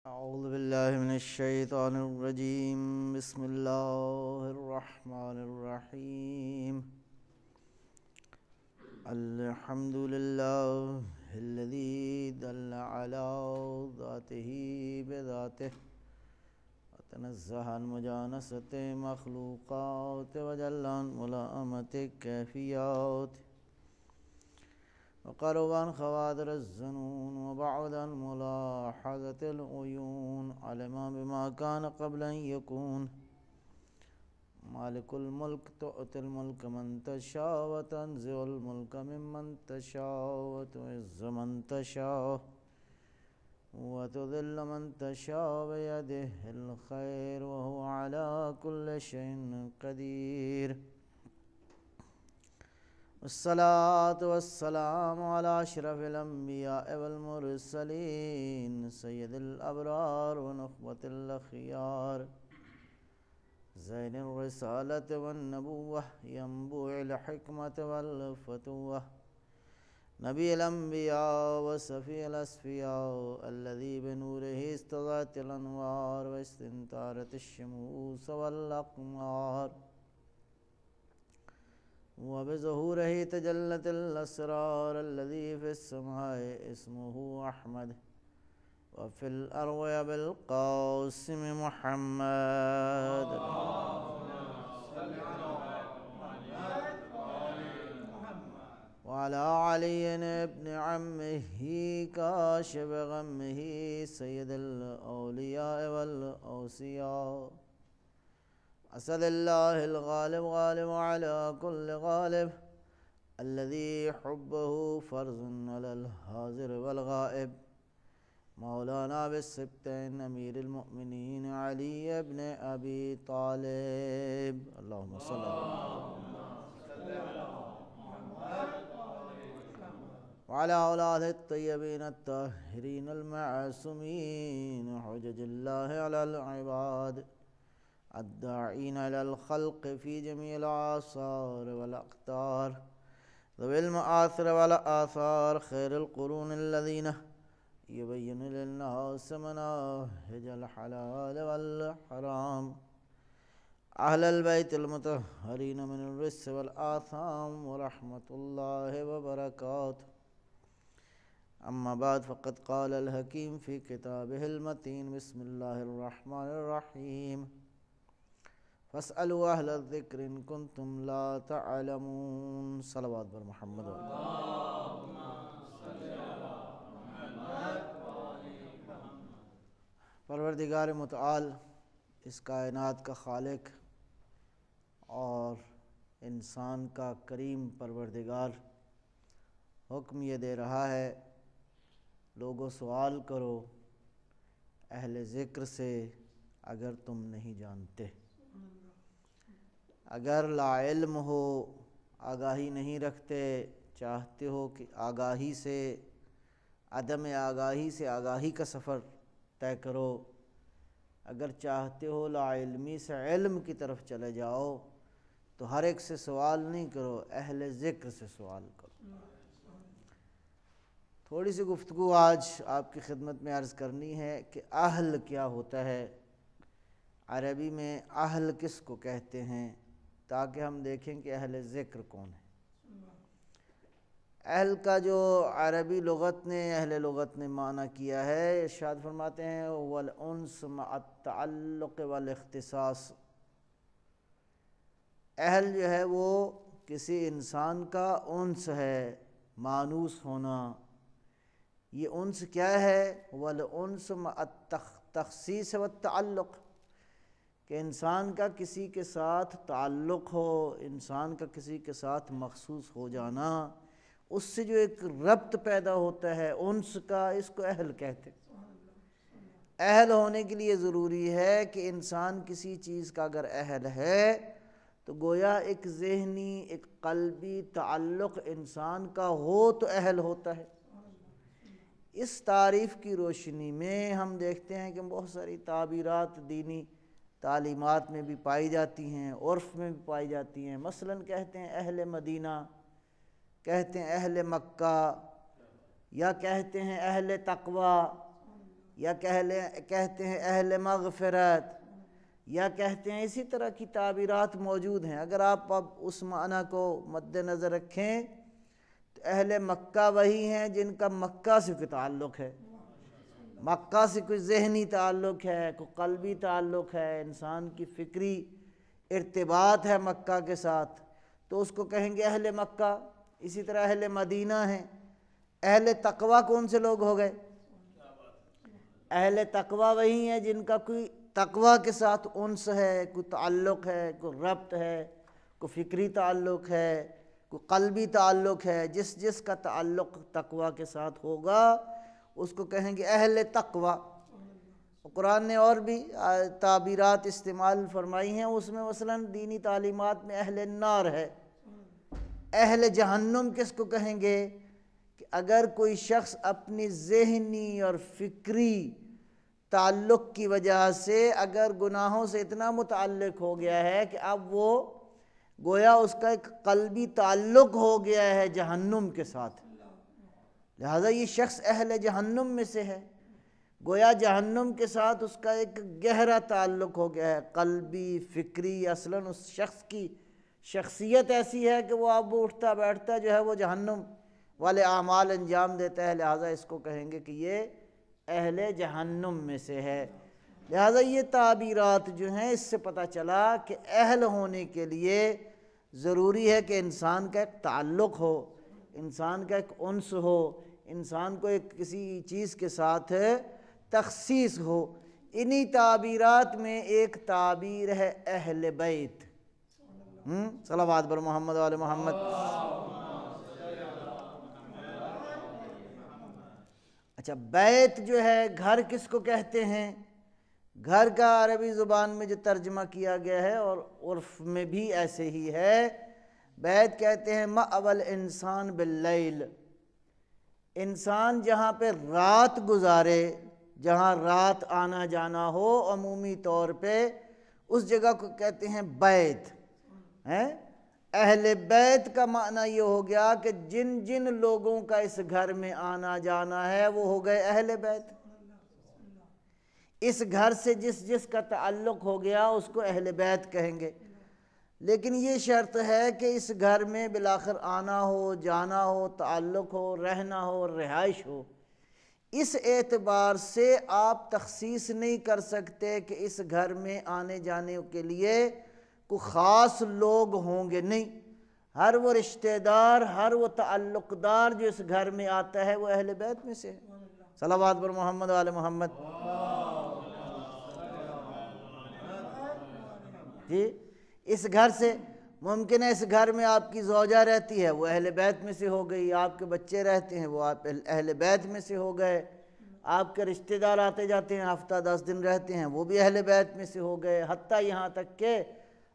أعوذ بالله من الشيطان الرجيم. بسم الله الرحمن الرحيم. الحمد لله الذي دل على ذاته بذاته وتنزه عن مجانسة مخلوقات وجل عن ملائمة الكيفيات وقرب عن خوادر الظنون وبعد عن ملاحظة العيون. علم بما كان قبل أن يكون. مالك الملك تؤتي الملك من تشاء وتنزع الملك ممن تشاء وتعز من تشاء وتذل من تشاء بيده الخير وهو على كل شيء قدير. والصلاة والسلام على أشرف الأنبياء والمرسلين سيد الأبرار ونخبة الأخيار زين الرسالة والنبوة ينبوع الحكمة والفتوة نبي الأنبياء وصفي الأصفياء الذي بنوره استضاءت الأنوار واستنارت الشموس والأقمار وبظهوره تجلت الأسرار الذي في السماء اسمه أحمد وفي الأرض بالقاسم محمد. وعلى علي بن عمه كاشف غمه سيد الأولياء والأوصياء أسد الله الغالب غالب على كل غالب الذي حبه فرض على الحاضر والغائب مولانا بالسبتين أمير المؤمنين علي بن أبي طالب. اللهم صل وعلى أولاده الطيبين الطاهرين المعصومين حجج الله على العباد الداعين إلى الخلق في جميع الأعصار والأقطار ذوي المآثر والآثار خير القرون الذين يبين للناس مناهج الحلال والحرام أهل البيت المطهرين من الرجس والآثام ورحمة الله وبركاته. أما بعد فقد قال الحكيم في كتابه المتين بسم الله الرحمن الرحيم فاسألوا أهل الذكر إن كنتم لا تعلمون. صلوات بر محمد. پروردگار متعال اس کائنات کا خالق اور انسان کا کریم پروردگار حکم یہ دے رہا ہے لوگوں سوال کرو اہل ذکر سے اگر تم نہیں جانتے. اگر لا علم ہو آگاہی نہیں رکھتے چاہتے ہو کہ آگاہی سے عدم آگاہی سے آگاہی کا سفر طے کرو اگر چاہتے ہو لا علمی سے علم کی طرف چلے جاؤ تو ہر ایک سے سوال نہیں کرو اہل ذکر سے سوال کرو. تھوڑی سی گفتگو آج آپ کی خدمت میں عرض کرنی ہے کہ اہل کیا ہوتا ہے, عربی میں اہل کس کو کہتے ہیں تاکہ ہم دیکھیں کہ اہل ذکر کون ہے. اہل کا جو عربی لغت نے اہل لغت نے معنی کیا ہے ارشاد فرماتے ہیں والانس مع التعلق والاختصاص. اہل جو ہے وہ کسی انسان کا انس ہے, مانوس ہونا. یہ انس کیا ہے؟ والانس مع التخصیص والتعلق, کہ انسان کا کسی کے ساتھ تعلق ہو, انسان کا کسی کے ساتھ مخصوص ہو جانا, اس سے جو ایک ربط پیدا ہوتا ہے انس کا, اس کو اہل کہتے. اہل ہونے کے لیے ضروری ہے کہ انسان کسی چیز کا اگر اہل ہے تو گویا ایک ذہنی ایک قلبی تعلق انسان کا ہو تو اہل ہوتا ہے. اس تعریف کی روشنی میں ہم دیکھتے ہیں کہ بہت ساری تعبیرات دینی تعلیمات میں بھی پائی جاتی ہیں, عرف میں بھی پائی جاتی ہیں. مثلاً کہتے ہیں اہل مدینہ, کہتے ہیں اہل مکہ, یا کہتے ہیں اہل تقوی, یا کہتے ہیں اہل مغفرت، یا کہتے ہیں اسی طرح کی تعبیرات موجود ہیں۔ اگر آپ اب اس معنی کو مد نظر رکھیں تو اہل مکہ وہی ہیں جن کا مکہ سے کوئی تعلق ہے، مکہ سے کوئی ذہنی تعلق ہے، کوئی قلبی تعلق ہے، انسان کی فکری ارتباط ہے مکہ کے ساتھ، تو اس کو کہیں گے اہل مکہ۔ اسی طرح اہل مدینہ ہیں۔ اہل تقوی کون سے لوگ ہو گئے؟ اہل تقوی وہی ہیں جن کا کوئی تقوی کے ساتھ انس ہے، کوئی تعلق ہے، کوئی ربط ہے، کوئی فکری تعلق ہے، کوئی قلبی تعلق ہے۔ جس کا تعلق تقوی کے ساتھ ہوگا اس کو کہیں گے اہل تقوی۔ قرآن نے اور بھی تعبیرات استعمال فرمائی ہیں، اس میں مثلاً دینی تعلیمات میں اہل النار ہے۔ اہل جہنم کس کو کہیں گے؟ کہ اگر کوئی شخص اپنی ذہنی اور فکری تعلق کی وجہ سے اگر گناہوں سے اتنا متعلق ہو گیا ہے کہ اب وہ گویا اس کا ایک قلبی تعلق ہو گیا ہے جہنم کے ساتھ، لہذا یہ شخص اہل جہنم میں سے ہے۔ گویا جہنم کے ساتھ اس کا ایک گہرا تعلق ہو گیا ہے، قلبی فکری۔ اصلاً اس شخص کی شخصیت ایسی ہے کہ وہ اب اٹھتا بیٹھتا جو ہے وہ جہنم والے اعمال انجام دیتا ہے، لہذا اس کو کہیں گے کہ یہ اہل جہنم میں سے ہے۔ لہذا یہ تعبیرات جو ہیں اس سے پتہ چلا کہ اہل ہونے کے لیے ضروری ہے کہ انسان کا ایک تعلق ہو، انسان کا ایک انس ہو، انسان کو ایک کسی چیز کے ساتھ تخصیص ہو۔ انہی تعبیرات میں ایک تعبیر ہے اہل بیت۔ صلوات بر محمد و آل محمد۔ اچھا، بیت جو ہے گھر کس کو کہتے ہیں؟ گھر کا عربی زبان میں جو ترجمہ کیا گیا ہے اور عرف میں بھی ایسے ہی ہے، بیت کہتے ہیں مأوى الانسان باللیل، انسان جہاں پہ رات گزارے، جہاں رات آنا جانا ہو، عمومی طور پہ اس جگہ کو کہتے ہیں بیت۔ اہل بیت کا معنی یہ ہو گیا کہ جن جن لوگوں کا اس گھر میں آنا جانا ہے وہ ہو گئے اہل بیت۔ اس گھر سے جس کا تعلق ہو گیا اس کو اہل بیت کہیں گے، لیکن یہ شرط ہے کہ اس گھر میں بالآخر آنا ہو، جانا ہو، تعلق ہو، رہنا ہو، رہائش ہو۔ اس اعتبار سے آپ تخصیص نہیں کر سکتے کہ اس گھر میں آنے جانے کے لیے کوئی خاص لوگ ہوں گے، نہیں، ہر وہ رشتہ دار، ہر وہ تعلق دار جو اس گھر میں آتا ہے وہ اہل بیت میں سے ہے۔ صلوات بر محمد و آل محمد۔ جی، اس گھر سے ممکن ہے اس گھر میں آپ کی زوجہ رہتی ہے، وہ اہل بیت میں سے ہو گئی، آپ کے بچے رہتے ہیں وہ آپ اہل بیت میں سے ہو گئے، آپ کے رشتہ دار آتے جاتے ہیں، ہفتہ 10 دن رہتے ہیں، وہ بھی اہل بیت میں سے ہو گئے، حتیٰ یہاں تک کہ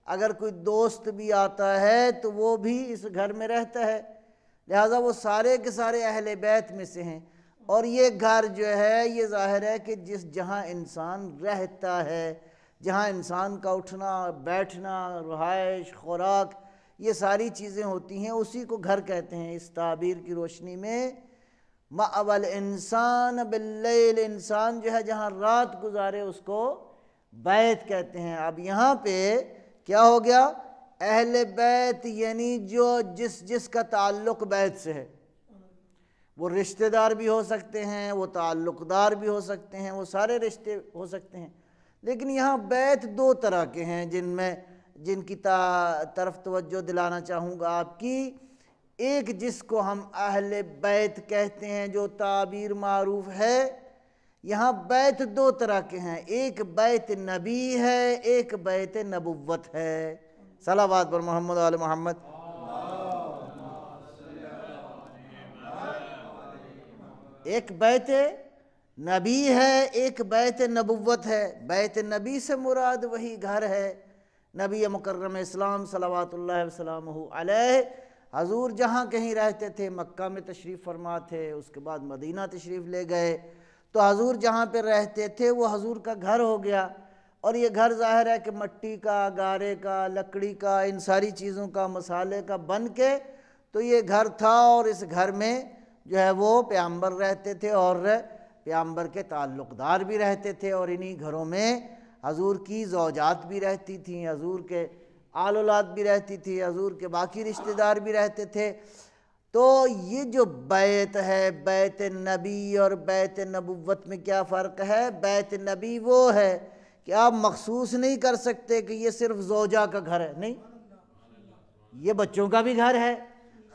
اگر کوئی دوست بھی آتا ہے تو وہ بھی اس گھر میں رہتا ہے، لہٰذا وہ سارے کے سارے اہل بیت میں سے ہیں۔ اور یہ گھر جو ہے یہ ظاہر ہے کہ جہاں انسان رہتا ہے، جہاں انسان کا اٹھنا بیٹھنا، رہائش، خوراک، یہ ساری چیزیں ہوتی ہیں، اسی کو گھر کہتے ہیں۔ اس تعبیر کی روشنی میں مأوى الانسان باللیل، انسان جو ہے جہاں رات گزارے اس کو بیت کہتے ہیں۔ اب یہاں پہ کیا ہو گیا؟ اہل بیت یعنی جو جس کا تعلق بیت سے ہے، وہ رشتہ دار بھی ہو سکتے ہیں، وہ تعلق دار بھی ہو سکتے ہیں، وہ سارے رشتے ہو سکتے ہیں، لیکن یہاں بیت دو طرح کے ہیں جن کی طرف توجہ دلانا چاہوں گا آپ کی۔ ایک جس کو ہم اہل بیت کہتے ہیں جو تعبیر معروف ہے، یہاں بیت دو طرح کے ہیں، ایک بیت نبی ہے، ایک بیت نبوت ہے۔ صلوات بر محمد و آل محمد۔ ایک بیت نبی ہے، ایک بیت نبوت ہے۔ بیت نبی سے مراد وہی گھر ہے، نبی مکرم اسلام صلوات اللہ وسلامہ علیہ، حضور جہاں کہیں رہتے تھے، مکہ میں تشریف فرما تھے، اس کے بعد مدینہ تشریف لے گئے، تو حضور جہاں پہ رہتے تھے وہ حضور کا گھر ہو گیا۔ اور یہ گھر ظاہر ہے کہ مٹی کا، گارے کا، لکڑی کا، ان ساری چیزوں کا، مسالے کا بن کے تو یہ گھر تھا، اور اس گھر میں جو ہے وہ پیغمبر رہتے تھے اور پیغمبر کے تعلق دار بھی رہتے تھے، اور انہی گھروں میں حضور کی زوجات بھی رہتی تھیں، حضور کے آل اولاد بھی رہتی تھی، حضور کے باقی رشتہ دار بھی رہتے تھے۔ تو یہ جو بیت ہے، بیت نبی اور بیت نبوت میں کیا فرق ہے؟ بیت نبی وہ ہے کہ آپ مخصوص نہیں کر سکتے کہ یہ صرف زوجہ کا گھر ہے، نہیں، یہ بچوں کا بھی گھر ہے،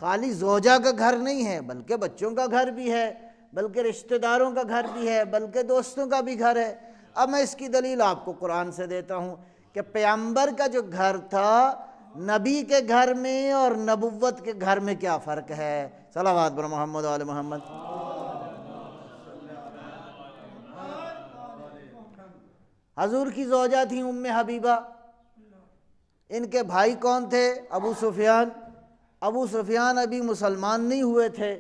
خالی زوجہ کا گھر نہیں ہے بلکہ بچوں کا گھر بھی ہے، بلکہ رشتہ داروں کا گھر بھی ہے، بلکہ دوستوں کا بھی گھر ہے۔ اب میں اس کی دلیل آپ کو قرآن سے دیتا ہوں کہ پیغمبر کا جو گھر تھا، نبی کے گھر میں اور نبوت کے گھر میں کیا فرق ہے؟ صلوات بر محمد و آل محمد۔ حضور کی زوجہ تھیں ام حبیبہ، ان کے بھائی کون تھے؟ ابو سفیان۔ ابو سفیان ابھی مسلمان نہیں ہوئے تھے،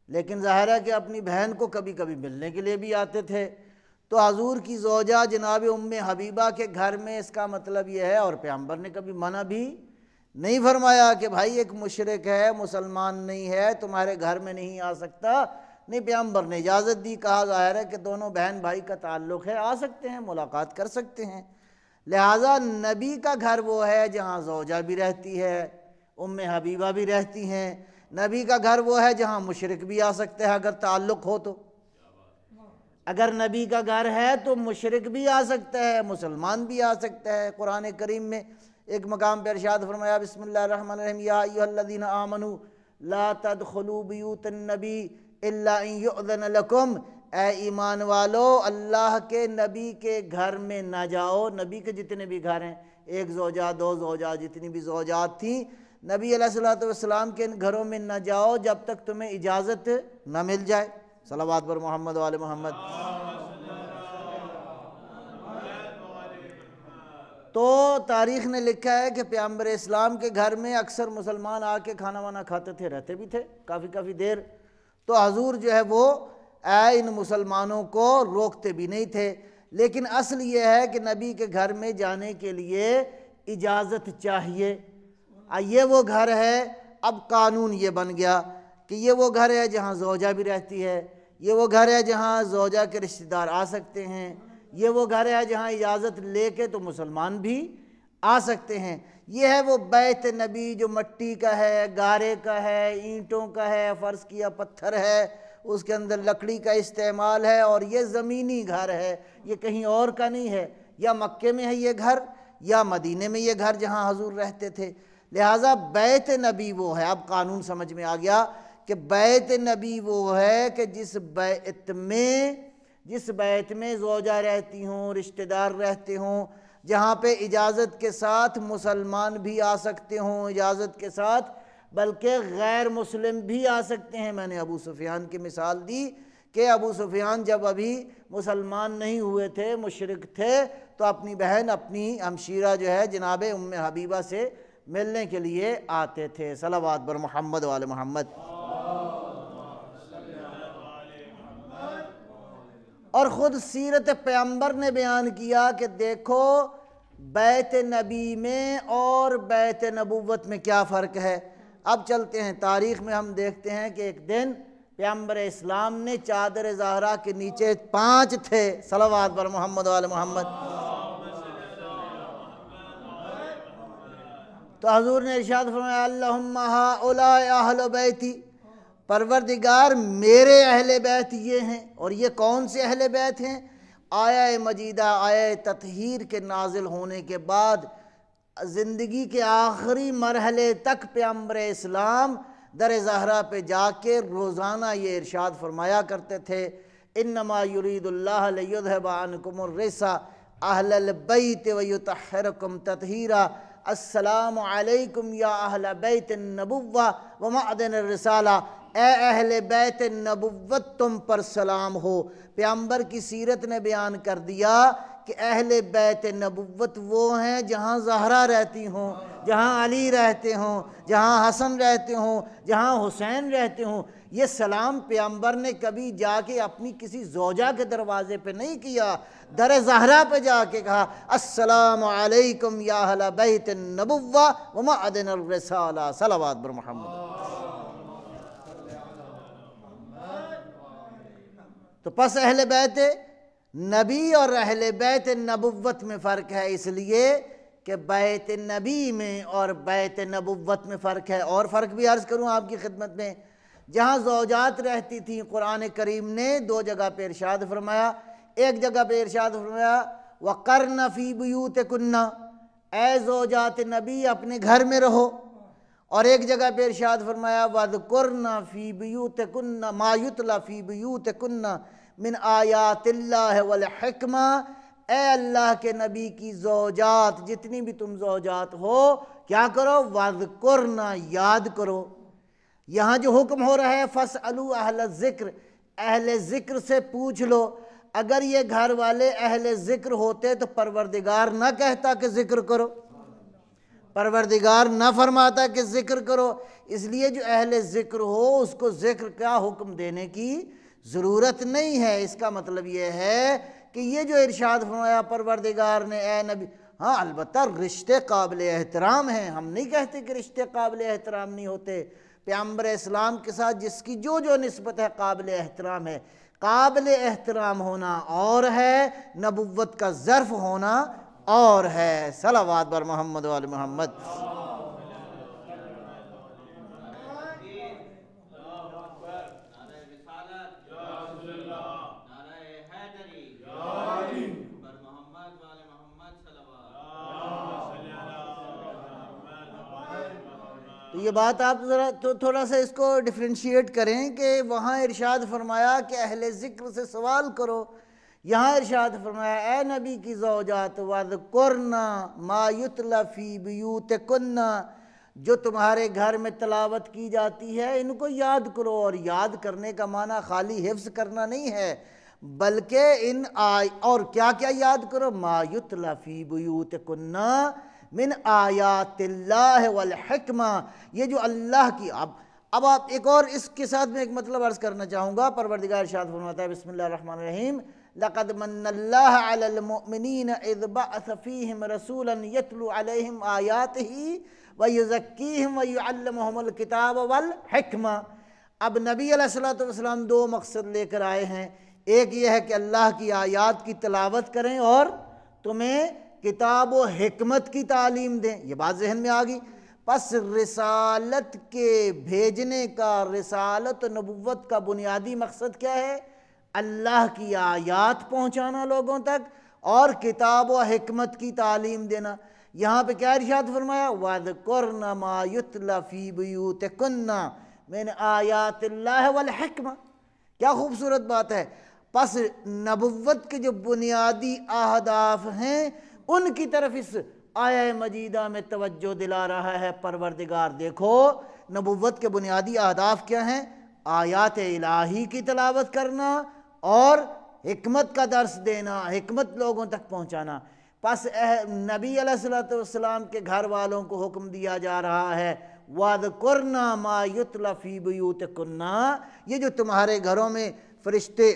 لیکن ظاہر ہے کہ اپنی بہن کو کبھی کبھی ملنے کے لیے بھی آتے تھے۔ تو حضور کی زوجہ جناب ام حبیبہ کے گھر میں، اس کا مطلب یہ ہے، اور پیغمبر نے کبھی منع بھی نہیں فرمایا کہ بھائی ایک مشرک ہے، مسلمان نہیں ہے، تمہارے گھر میں نہیں آ سکتا، نہیں، پیغمبر نے اجازت دی، کہا ظاہر ہے کہ دونوں بہن بھائی کا تعلق ہے، آ سکتے ہیں، ملاقات کر سکتے ہیں۔ لہٰذا نبی کا گھر وہ ہے جہاں زوجہ بھی رہتی ہے، ام حبیبہ بھی رہتی ہیں۔ نبی کا گھر وہ ہے جہاں مشرک بھی آ سکتے ہیں اگر تعلق ہو تو۔ اگر نبی کا گھر ہے تو مشرک بھی آ سکتا ہے، مسلمان بھی آ سکتا ہے۔ قرآن کریم میں ایک مقام پہ ارشاد فرمایا، بسم اللہ الرحمن الرحیم، یا ایھا الذین آمنوا لا تدخلوا بیوت النبی الا ان یؤذن لکم، اے ایمان والو اللہ کے نبی کے گھر میں نہ جاؤ۔ نبی کے جتنے بھی گھر ہیں، ایک زوجہ، دو زوجہ، جتنی بھی زوجات تھیں، نبی علیہ الصلوۃ والسلام کے ان گھروں میں نہ جاؤ جب تک تمہیں اجازت نہ مل جائے۔ صلوات بر محمد و آل محمد۔ تو تاریخ نے لکھا ہے کہ پیغمبر اسلام کے گھر میں اکثر مسلمان آ کے کھانا وانا کھاتے تھے، رہتے بھی تھے کافی دیر۔ تو حضور جو ہے وہ ان مسلمانوں کو روکتے بھی نہیں تھے، لیکن اصل یہ ہے کہ نبی کے گھر میں جانے کے لیے اجازت چاہیے۔ یہ وہ گھر ہے، اب قانون یہ بن گیا کہ یہ وہ گھر ہے جہاں زوجہ بھی رہتی ہے، یہ وہ گھر ہے جہاں زوجہ کے رشتہ دار آ سکتے ہیں، یہ وہ گھر ہے جہاں اجازت لے کے تو مسلمان بھی آ سکتے ہیں۔ یہ ہے وہ بیت نبی جو مٹی کا ہے، گارے کا ہے، اینٹوں کا ہے، فرض کیا پتھر ہے، اس کے اندر لکڑی کا استعمال ہے، اور یہ زمینی گھر ہے، یہ کہیں اور کا نہیں ہے۔ یا مکے میں ہے یہ گھر، یا مدینے میں یہ گھر جہاں حضور رہتے تھے۔ لہٰذا بیت نبی وہ ہے، اب قانون سمجھ میں آ گیا کہ بیت نبی وہ ہے کہ جس بیت میں زوجہ رہتی ہوں، رشتہ دار رہتے ہوں، جہاں پہ اجازت کے ساتھ مسلمان بھی آ سکتے ہوں، اجازت کے ساتھ بلکہ غیر مسلم بھی آ سکتے ہیں۔ میں نے ابو سفیان کی مثال دی کہ ابو سفیان جب ابھی مسلمان نہیں ہوئے تھے، مشرک تھے، تو اپنی بہن، اپنی ہمشیرہ جو ہے جناب ام حبیبہ سے ملنے کے لیے آتے تھے۔ صلوات بر محمد و آل محمد۔ اور خود سیرت پیغمبر نے بیان کیا کہ دیکھو بیت نبی میں اور بیت نبوت میں کیا فرق ہے۔ اب چلتے ہیں تاریخ میں، ہم دیکھتے ہیں کہ ایک دن پیغمبر اسلام نے چادر زہرا کے نیچے 5 تھے، صلوات بر محمد و آل محمد۔ تو حضور نے ارشاد فرمایا، اللہم ہؤلاء اہل بیتی، پروردگار میرے اہل بیت یہ ہیں۔ اور یہ کون سے اہل بیت ہیں؟ آیہ مجیدہ، آیہ تطہیر کے نازل ہونے کے بعد زندگی کے آخری مرحلے تک پیغمبر اسلام در زہرا پہ جا کے روزانہ یہ ارشاد فرمایا کرتے تھے، انما یرید اللہ لیذھب عنکم الرجس اہل البیت ویطہرکم تطہیرا، السلام علیکم یا اہل بیت النبوہ ومعدن الرسالہ، اے اہل بیت نبوت تم پر سلام ہو۔ پیغمبر کی سیرت نے بیان کر دیا کہ اہل بیت نبوت وہ ہیں جہاں زہرا رہتی ہوں، جہاں علی رہتے ہوں، جہاں حسن رہتے ہوں، جہاں حسین رہتے ہوں۔ یہ سلام پیغمبر نے کبھی جا کے اپنی کسی زوجہ کے دروازے پہ نہیں کیا، در زہرا پہ جا کے کہا، السلام علیکم یا اہل بیت النبوہ ومعدن الرسالہ، صلوات بر محمد۔ تو پس اہل بیت نبی اور اہل بیت نبوت میں فرق ہے، اس لیے کہ بیت نبی میں اور بیت نبوت میں فرق ہے۔ اور فرق بھی عرض کروں آپ کی خدمت میں، جہاں زوجات رہتی تھیں قرآن کریم نے دو جگہ پہ ارشاد فرمایا۔ ایک جگہ پہ ارشاد فرمایا وَقَرْنَ فِي بُيُوتِكُنَّ، اے زوجات نبی اپنے گھر میں رہو، اور ایک جگہ پہ ارشاد فرمایا وَاذْكُرْنَ فِي بُيُوتِكُنَّ مَا يُتْلَى فِي بُيُوتِكُنَّ مِنْ آیات اللہ والحکمہ، اے اللہ کے نبی کی زوجات، جتنی بھی تم زوجات ہو کیا کرو؟ وَاذْكُرْنَ، یاد کرو۔ یہاں جو حکم ہو رہا ہے فَاسْأَلُوا أَهْلَ الذِّكْرِ، اہل ذکر سے پوچھ لو۔ اگر یہ گھر والے اہل ذکر ہوتے تو پروردگار نہ کہتا کہ ذکر کرو، پروردگار نہ فرماتا کہ ذکر کرو۔ اس لیے جو اہل ذکر ہو اس کو ذکر کا حکم دینے کی ضرورت نہیں ہے۔ اس کا مطلب یہ ہے کہ یہ جو ارشاد فرمایا پروردگار نے اے نبی، ہاں البتہ رشتے قابل احترام ہیں، ہم نہیں کہتے کہ رشتے قابل احترام نہیں ہوتے۔ پیغمبر اسلام کے ساتھ جس کی جو نسبت ہے قابل احترام ہے۔ قابل احترام ہونا اور ہے، نبوت کا ظرف ہونا اور ہے۔ صلوات بر محمد و آل محمد۔ تو یہ بات آپ ذرا تھوڑا سا اس کو ڈیفرینشیٹ کریں کہ وہاں ارشاد فرمایا کہ اہل ذکر سے سوال کرو، یہاں ارشاد فرمایا اے نبی کی زوجات وَاذْكُرْنَ مَا يُتْلَى فِي بُيُوتِكُنَّ، جو تمہارے گھر میں تلاوت کی جاتی ہے ان کو یاد کرو۔ اور یاد کرنے کا معنی خالی حفظ کرنا نہیں ہے، بلکہ اور کیا کیا یاد کرو؟ مَا يُتْلَى فِي بُيُوتِكُنَّ من آیات اللہ والحکمہ، یہ جو اللہ کی اب آپ ایک اور اس کے ساتھ میں ایک مطلب عرض کرنا چاہوں گا۔ پروردگار ارشاد فرماتا ہے بسم اللہ الرحمن الرحیم لَقَدْ مَنَّ اللَّهُ عَلَى الْمُؤْمِنِينَ إِذْ بَعَثَ فِيهِمْ رَسُولًا يَتْلُو عَلَيْهِمْ آيَاتِهِ وَيُزَكِّيهِمْ وَيُعَلِّمُهُمُ الْكِتَابَ وَالْحِكْمَةَ۔ اب نبی علیہ السلام دو مقصد لے کر آئے ہیں، ایک یہ ہے کہ اللہ کی آیات کی تلاوت کریں اور تمہیں کتاب و حکمت کی تعلیم دیں، یہ بات ذہن میں آ گئی۔ پس رسالت کے بھیجنے کا، رسالت و نبوت کا بنیادی مقصد کیا ہے؟ اللہ کی آیات پہنچانا لوگوں تک اور کتاب و حکمت کی تعلیم دینا۔ یہاں پہ کیا ارشاد فرمایا؟ وَاذْكُرْنَ مَا يُتْلَى فِي بُيُوتِكُنَّ مِنْ آیات اللہ والحکمہ۔ کیا خوبصورت بات ہے۔ پس نبوت کے جو بنیادی اہداف ہیں ان کی طرف اس آیہ مجیدہ میں توجہ دلا رہا ہے پروردگار۔ دیکھو نبوت کے بنیادی اہداف کیا ہیں؟ آیات الہی کی تلاوت کرنا اور حکمت کا درس دینا، حکمت لوگوں تک پہنچانا۔ پس نبی علیہ السلام کے گھر والوں کو حکم دیا جا رہا ہے وَاذْكُرْنَ مَا يُتْلَى فِي بُيُوتِكُنَّ، یہ جو تمہارے گھروں میں فرشتے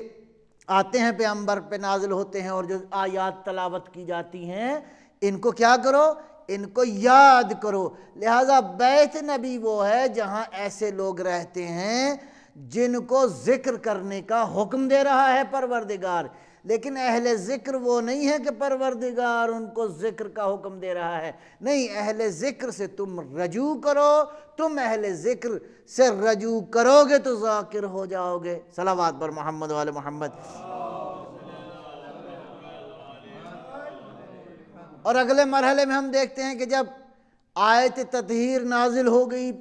آتے ہیں پیغمبر پہ نازل ہوتے ہیں اور جو آیات تلاوت کی جاتی ہیں ان کو کیا کرو؟ ان کو یاد کرو۔ لہٰذا بیت نبی وہ ہے جہاں ایسے لوگ رہتے ہیں جن کو ذکر کرنے کا حکم دے رہا ہے پروردگار، لیکن اہل ذکر وہ نہیں ہے کہ پروردگار ان کو ذکر کا حکم دے رہا ہے، نہیں، اہل ذکر سے تم رجوع کرو، تم اہل ذکر سے رجوع کرو گے تو ذاکر ہو جاؤ گے۔ صلوات بر محمد و آل محمد۔ اور اگلے مرحلے میں ہم دیکھتے ہیں کہ جب آیت تطہیر نازل ہو گئی،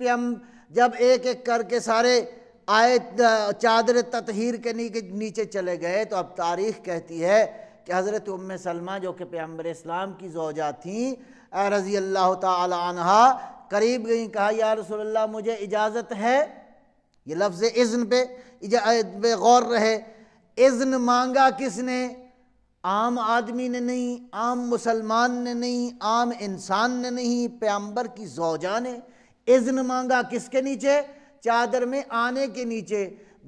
جب ایک ایک کر کے سارے آیت چادر تطہیر کے نیچے چلے گئے تو اب تاریخ کہتی ہے کہ حضرت ام سلمہ جو کہ پیغمبر اسلام کی زوجہ تھیں رضی اللہ تعالی عنہا قریب گئیں، کہا یا رسول اللہ مجھے اجازت ہے۔ یہ لفظ اذن پہ غور رہے، اذن مانگا کس نے؟ عام آدمی نے نہیں، عام مسلمان نے نہیں، عام انسان نے نہیں، پیغمبر کی زوجہ نے اذن مانگا کس کے نیچے؟ چادر میں آنے کے نیچے۔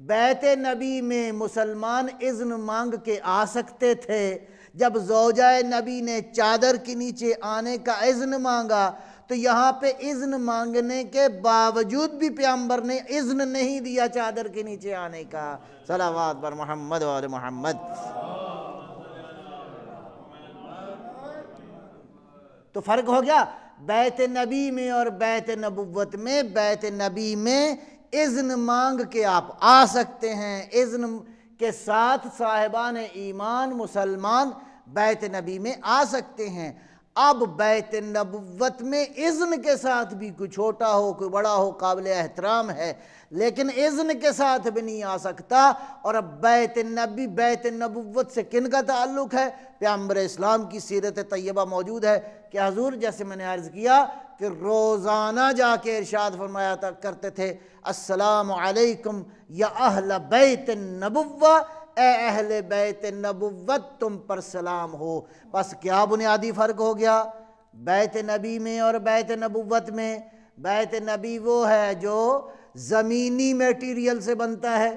بیت نبی میں مسلمان اذن مانگ کے آ سکتے تھے، جب زوجہ نبی نے چادر کے نیچے آنے کا اذن مانگا تو یہاں پہ اذن مانگنے کے باوجود بھی پیغمبر نے اذن نہیں دیا چادر کے نیچے آنے کا۔ صلوات بر محمد و آل محمد۔ تو فرق ہو گیا بیت نبی میں اور بیت نبوت میں۔ بیت نبی میں اذن مانگ کے آپ آ سکتے ہیں، اذن کے ساتھ صاحبان ایمان مسلمان بیت نبی میں آ سکتے ہیں۔ اب بیت نبوت میں اذن کے ساتھ بھی کوئی چھوٹا ہو کوئی بڑا ہو قابل احترام ہے، لیکن اذن کے ساتھ بھی نہیں آ سکتا۔ اور اب بیت نبوت سے کن کا تعلق ہے؟ پیغمبر اسلام کی سیرت طیبہ موجود ہے کہ حضور جیسے میں نے عرض کیا کہ روزانہ جا کے ارشاد فرمایا کرتے تھے السلام علیکم یا اہل بیت النبوہ، اے اہل بیت نبوت تم پر سلام ہو۔ بس کیا بنیادی فرق ہو گیا بیت نبی میں اور بیت نبوت میں؟ بیت نبی وہ ہے جو زمینی میٹیریل سے بنتا ہے،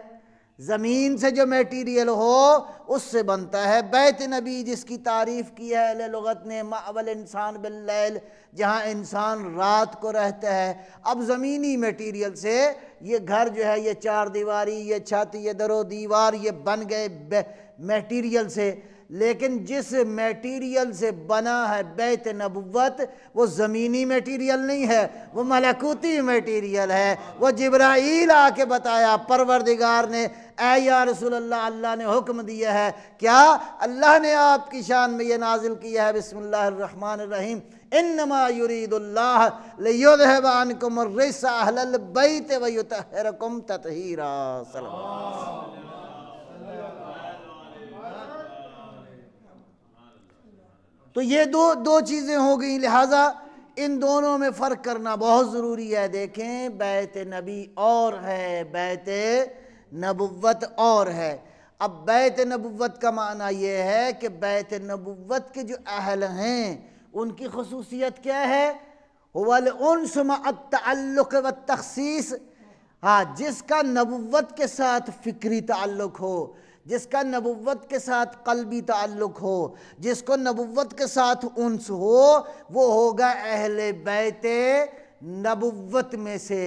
زمین سے جو میٹیریل ہو اس سے بنتا ہے۔ بیت نبی جس کی تعریف کی ہے اہل لغت نے مأوى الانسان باللیل، جہاں انسان رات کو رہتا ہے۔ اب زمینی میٹیریل سے یہ گھر جو ہے، یہ چار دیواری، یہ چھت، یہ در و دیوار، یہ بن گئے میٹیریل سے، لیکن جس میٹیریل سے بنا ہے بیت نبوت وہ زمینی میٹیریل نہیں ہے، وہ ملکوتی میٹیریل ہے۔ وہ جبرائیل آ کے بتایا پروردگار نے، اے یا رسول اللہ، اللہ نے حکم دیا ہے، کیا اللہ نے آپ کی شان میں یہ نازل کیا ہے، بسم اللہ الرحمن الرحیم، انما یرید اللہ لیذھب عنکم الرجس اہل البیت ویطہرکم تطہیرا۔ تو یہ دو چیزیں ہو گئیں، لہٰذا ان دونوں میں فرق کرنا بہت ضروری ہے۔ دیکھیں بیت نبی اور ہے، بیت نبوت اور ہے۔ اب بیت نبوت کا معنی یہ ہے کہ بیت نبوت کے جو اہل ہیں ان کی خصوصیت کیا ہے؟ هو الانس مع التعلق والتخصیص۔ ہاں، جس کا نبوت کے ساتھ فکری تعلق ہو، جس کا نبوت کے ساتھ قلبی تعلق ہو، جس کو نبوت کے ساتھ انس ہو، وہ ہوگا اہل بیت نبوت میں سے۔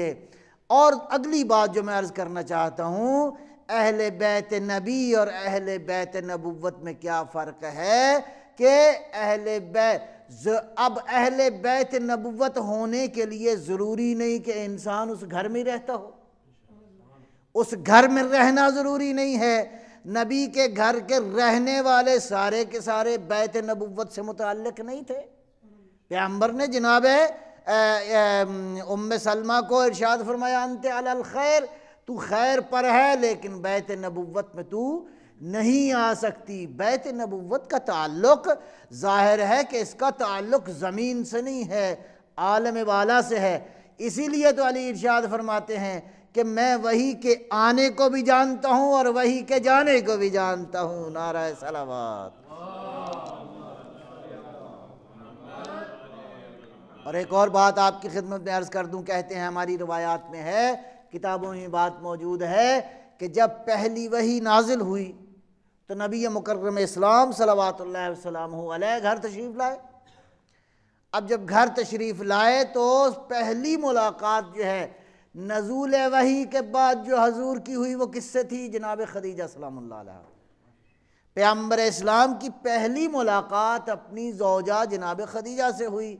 اور اگلی بات جو میں عرض کرنا چاہتا ہوں، اہل بیت نبی اور اہل بیت نبوت میں کیا فرق ہے کہ اب اہل بیت نبوت ہونے کے لیے ضروری نہیں کہ انسان اس گھر میں رہتا ہو، اس گھر میں رہنا ضروری نہیں ہے۔ نبی کے گھر کے رہنے والے سارے کے سارے بیت نبوت سے متعلق نہیں تھے۔ پیغمبر نے جناب ام سلمہ کو ارشاد فرمایا انت علی الخیر، تو خیر پر ہے لیکن بیت نبوت میں تو نہیں آ سکتی۔ بیت نبوت کا تعلق ظاہر ہے کہ اس کا تعلق زمین سے نہیں ہے، عالم والا سے ہے۔ اسی لیے تو علی ارشاد فرماتے ہیں کہ میں وحی کے آنے کو بھی جانتا ہوں اور وحی کے جانے کو بھی جانتا ہوں۔ نعرہ صلوات۔ اور ایک اور بات آپ کی خدمت میں عرض کر دوں، کہتے ہیں ہماری روایات میں ہے، کتابوں میں بات موجود ہے کہ جب پہلی وحی نازل ہوئی تو نبی مکرم اسلام صلوات اللہ وسلامہ علیہ گھر تشریف لائے۔ اب جب گھر تشریف لائے تو پہلی ملاقات جو ہے نزول وحی کے بعد جو حضور کی ہوئی وہ کس سے تھی؟ جناب خدیجہ سلام اللہ علیہ۔ پیغمبر اسلام کی پہلی ملاقات اپنی زوجہ جناب خدیجہ سے ہوئی۔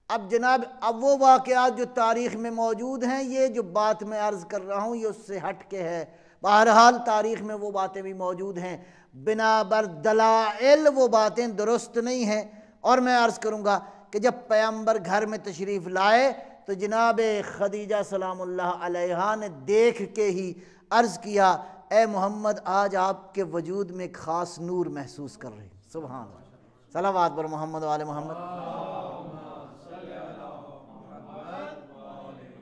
اب وہ واقعات جو تاریخ میں موجود ہیں، یہ جو بات میں عرض کر رہا ہوں یہ اس سے ہٹ کے ہے، بہرحال تاریخ میں وہ باتیں بھی موجود ہیں، بنا بر دلائل وہ باتیں درست نہیں ہیں۔ اور میں عرض کروں گا کہ جب پیغمبر گھر میں تشریف لائے تو جناب خدیجہ سلام اللہ علیہا نے دیکھ کے ہی عرض کیا، اے محمد آج آپ کے وجود میں ایک خاص نور محسوس کر رہے ہیں۔ سبحان اللہ، صلوات بر محمد و آل محمد۔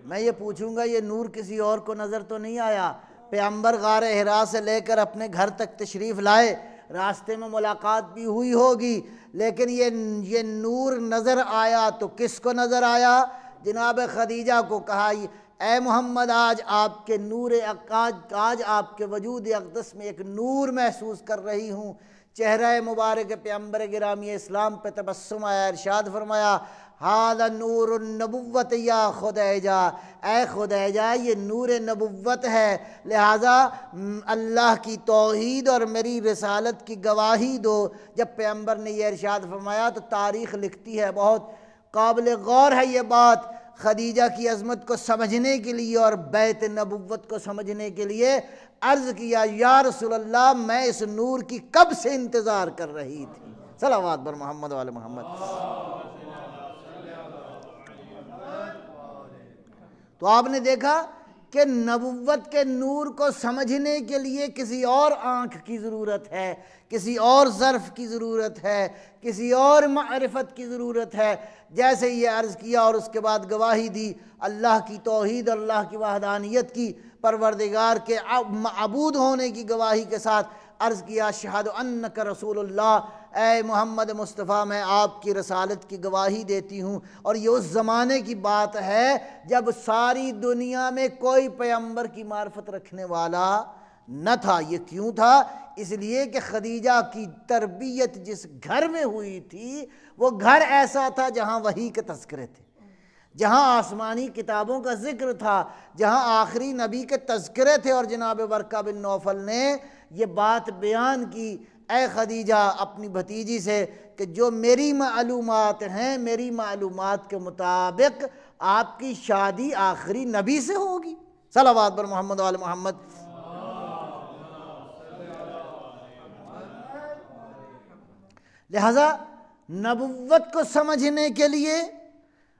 میں یہ پوچھوں گا یہ نور کسی اور کو نظر تو نہیں آیا؟ پیغمبر غار حرا سے لے کر اپنے گھر تک تشریف لائے، راستے میں ملاقات بھی ہوئی ہوگی، لیکن یہ نور نظر آیا تو کس کو نظر آیا؟ جناب خدیجہ کو کہا اے محمد آج آپ کے نور آج آپ کے وجود اقدس میں ایک نور محسوس کر رہی ہوں، چہرہ مبارک پیغمبر گرامی اسلام پہ تبسم آیا، ارشاد فرمایا ھذا نور النبوت یا خدیجہ، اے خدیجہ یہ نور نبوت ہے، لہٰذا اللہ کی توحید اور میری رسالت کی گواہی دو۔ جب پیغمبر نے یہ ارشاد فرمایا تو تاریخ لکھتی ہے، بہت قابل غور ہے یہ بات، خدیجہ کی عظمت کو سمجھنے کے لیے اور بیت نبوت کو سمجھنے کے لیے عرض کیا یا رسول اللہ میں اس نور کی کب سے انتظار کر رہی تھی۔ صلوات بر محمد و آل محمد۔ تو آپ نے دیکھا کہ نبوت کے نور کو سمجھنے کے لیے کسی اور آنکھ کی ضرورت ہے، کسی اور ظرف کی ضرورت ہے، کسی اور معرفت کی ضرورت ہے۔ جیسے یہ عرض کیا اور اس کے بعد گواہی دی اللہ کی توحید، اللہ کی وحدانیت کی، پروردگار کے معبود ہونے کی گواہی کے ساتھ عرض کیا اشہد انک رسول اللہ، اے محمد مصطفیٰ میں آپ کی رسالت کی گواہی دیتی ہوں۔ اور یہ اس زمانے کی بات ہے جب ساری دنیا میں کوئی پیغمبر کی معرفت رکھنے والا نہ تھا۔ یہ کیوں تھا؟ اس لیے کہ خدیجہ کی تربیت جس گھر میں ہوئی تھی وہ گھر ایسا تھا جہاں وحی کے تذکرے تھے، جہاں آسمانی کتابوں کا ذکر تھا، جہاں آخری نبی کے تذکرے تھے۔ اور جناب ورقہ بن نوفل نے یہ بات بیان کی اے خدیجہ اپنی بھتیجی سے کہ جو میری معلومات ہیں، میری معلومات کے مطابق آپ کی شادی آخری نبی سے ہوگی۔ صلوات بر محمد و آل محمد۔ لہذا نبوت کو سمجھنے کے لیے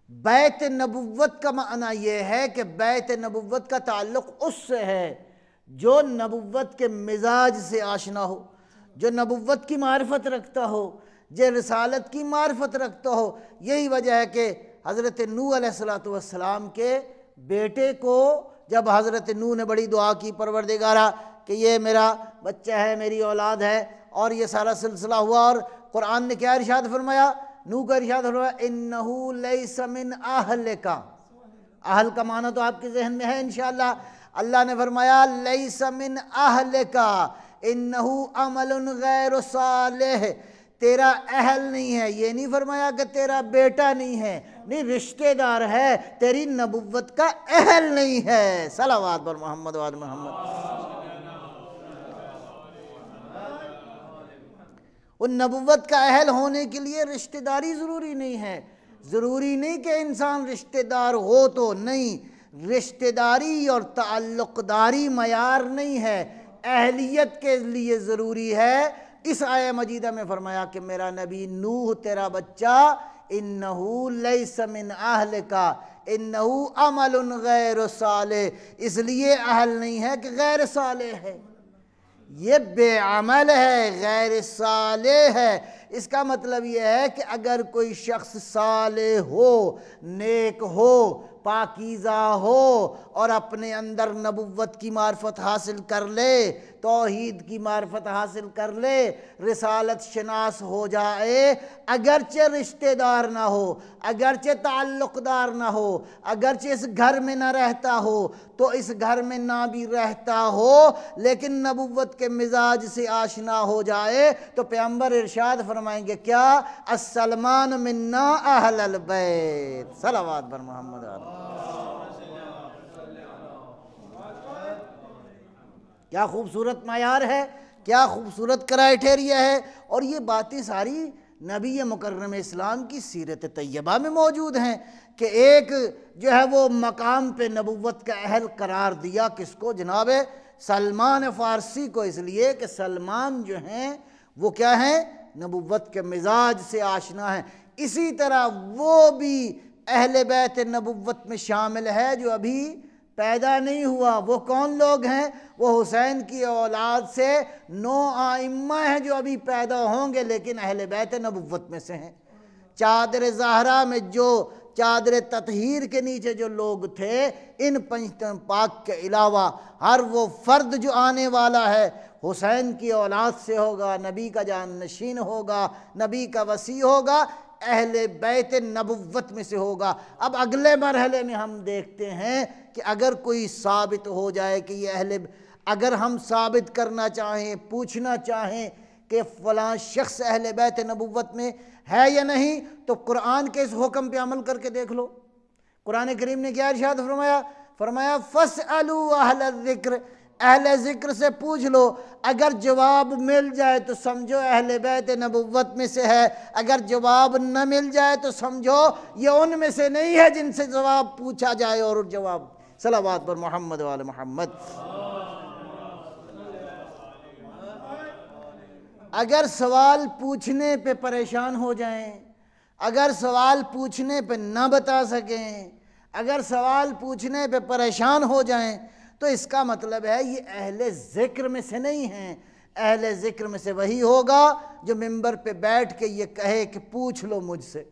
بیت نبوت کا معنی یہ ہے کہ بیت نبوت کا تعلق اس سے ہے جو نبوت کے مزاج سے آشنا ہو، جو نبوت کی معرفت رکھتا ہو، جو رسالت کی معرفت رکھتا ہو۔ یہی وجہ ہے کہ حضرت نوح علیہ السلام کے بیٹے کو جب حضرت نوح نے بڑی دعا کی پروردگارہ کہ یہ میرا بچہ ہے، میری اولاد ہے، اور یہ سارا سلسلہ ہوا، اور قرآن نے کیا ارشاد فرمایا؟ نوح کا ارشاد فرمایا انہو لیس من اہلک۔ اہل کا معنی تو آپ کے ذہن میں ہے انشاءاللہ۔ اللہ نے فرمایا لیس من اہلک انہو عمل غیر صالح، تیرا اہل نہیں ہے۔ یہ نہیں فرمایا کہ تیرا بیٹا نہیں ہے، نہیں، رشتہ دار ہے، تیری نبوت کا اہل نہیں ہے۔ صلوات بر محمد و آل محمد۔ وہ نبوت کا اہل ہونے کے لیے رشتہ داری ضروری نہیں ہے، ضروری نہیں کہ انسان رشتہ دار ہو تو، نہیں، رشتہ داری اور تعلق داری معیار نہیں ہے، اہلیت کے لیے ضروری ہے۔ اس آیہ مجیدہ میں فرمایا کہ میرا نبی نوح تیرا بچہ انہو لیس من اہلک انہو عمل غیر صالح، اس لیے اہل نہیں ہے کہ غیر صالح ہے، یہ بے عمل ہے، غیر صالح ہے۔ اس کا مطلب یہ ہے کہ اگر کوئی شخص صالح ہو، نیک ہو، پاکیزہ ہو اور اپنے اندر نبوت کی معرفت حاصل کر لے، توحید کی معرفت حاصل کر لے، رسالت شناس ہو جائے، اگرچہ رشتہ دار نہ ہو، اگرچہ تعلق دار نہ ہو، اگرچہ اس گھر میں نہ رہتا ہو، تو اس گھر میں نہ بھی رہتا ہو لیکن نبوت کے مزاج سے آشنا ہو جائے تو پیغمبر ارشاد فرمائیں گے کیا؟ السلمان منا اہل البیت۔ صلوات بر محمد علیہ۔ کیا خوبصورت معیار ہے، کیا خوبصورت کرائیٹیریا ہے، اور یہ باتیں ساری نبی مکرم اسلام کی سیرت طیبہ میں موجود ہیں کہ ایک جو ہے وہ مقام پہ نبوت کا اہل قرار دیا کس کو؟ جناب سلمان فارسی کو، اس لیے کہ سلمان جو ہیں وہ کیا ہیں؟ نبوت کے مزاج سے آشنا ہیں۔ اسی طرح وہ بھی اہل بیت نبوت میں شامل ہے جو ابھی پیدا نہیں ہوا۔ وہ کون لوگ ہیں؟ وہ حسین کی اولاد سے 9 ائمہ ہیں جو ابھی پیدا ہوں گے لیکن اہل بیت نبوت میں سے ہیں۔ چادر زہرا میں جو چادر تطہیر کے نیچے جو لوگ تھے، ان پنجتن پاک کے علاوہ ہر وہ فرد جو آنے والا ہے حسین کی اولاد سے ہوگا، نبی کا جانشین ہوگا، نبی کا وصی ہوگا، اہل بیت نبوت میں سے ہوگا۔ اب اگلے مرحلے میں ہم دیکھتے ہیں کہ اگر کوئی ثابت ہو جائے کہ یہ اگر ہم ثابت کرنا چاہیں، پوچھنا چاہیں کہ فلاں شخص اہل بیت نبوت میں ہے یا نہیں، تو قرآن کے اس حکم پہ عمل کر کے دیکھ لو۔ قرآن کریم نے کیا ارشاد فرمایا؟ فرمایا فَاسْأَلُوا أَهْلَ الذِّكْرِ، اہل ذکر سے پوچھ لو، اگر جواب مل جائے تو سمجھو اہل بیت نبوت میں سے ہے، اگر جواب نہ مل جائے تو سمجھو یہ ان میں سے نہیں ہے جن سے جواب پوچھا جائے اور جواب۔ صلوات پر محمد وآل محمد۔ اگر سوال پوچھنے پہ پریشان ہو جائیں، اگر سوال پوچھنے پہ نہ بتا سکیں، اگر سوال پوچھنے پہ پریشان ہو جائیں، تو اس کا مطلب ہے یہ اہل ذکر میں سے نہیں ہیں۔ اہل ذکر میں سے وہی ہوگا جو ممبر پہ بیٹھ کے یہ کہے کہ پوچھ لو مجھ سے،